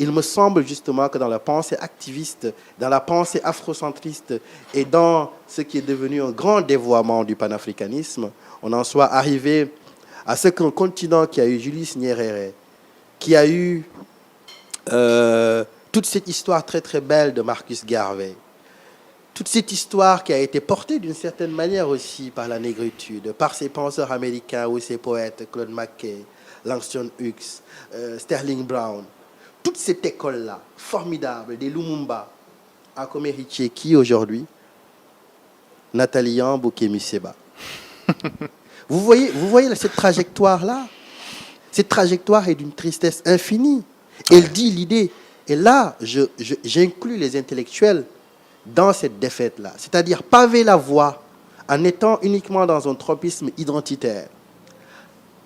Il me semble justement que dans la pensée activiste, dans la pensée afrocentriste et dans ce qui est devenu un grand dévoiement du panafricanisme, on en soit arrivé à ce qu'un continent qui a eu Julius Nyerere, qui a eu toute cette histoire très très belle de Marcus Garvey, toute cette histoire qui a été portée d'une certaine manière aussi par la négritude, par ces penseurs américains ou ces poètes, Claude McKay, Langston Hughes, Sterling Brown, toute cette école-là, formidable, des Lumumba, a comme héritier qui aujourd'hui? Nathalie Bouké-Museba. Vous voyez cette trajectoire-là? Cette trajectoire est d'une tristesse infinie. Elle dit l'idée. Et là, j'inclus les intellectuels dans cette défaite-là. C'est-à-dire paver la voie en étant uniquement dans un tropisme identitaire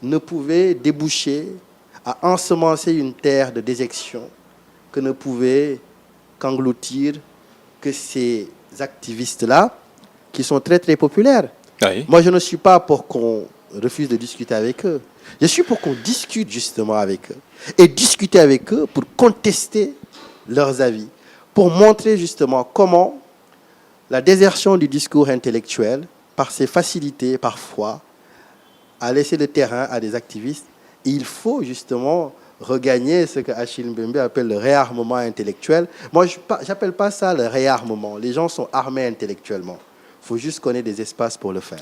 ne pouvait déboucher à ensemencer une terre de désection que ne pouvaient qu'engloutir que ces activistes-là qui sont très très populaires. Oui. Moi, je ne suis pas pour qu'on refuse de discuter avec eux. Je suis pour qu'on discute justement avec eux. Et discuter avec eux pour contester leurs avis. Pour montrer justement comment la désertion du discours intellectuel, par ses facilités parfois, a laissé le terrain à des activistes. Et il faut justement regagner ce que Achille Mbembe appelle le réarmement intellectuel. Moi, je n'appelle pas ça le réarmement. Les gens sont armés intellectuellement. Il faut juste connaître des espaces pour le faire.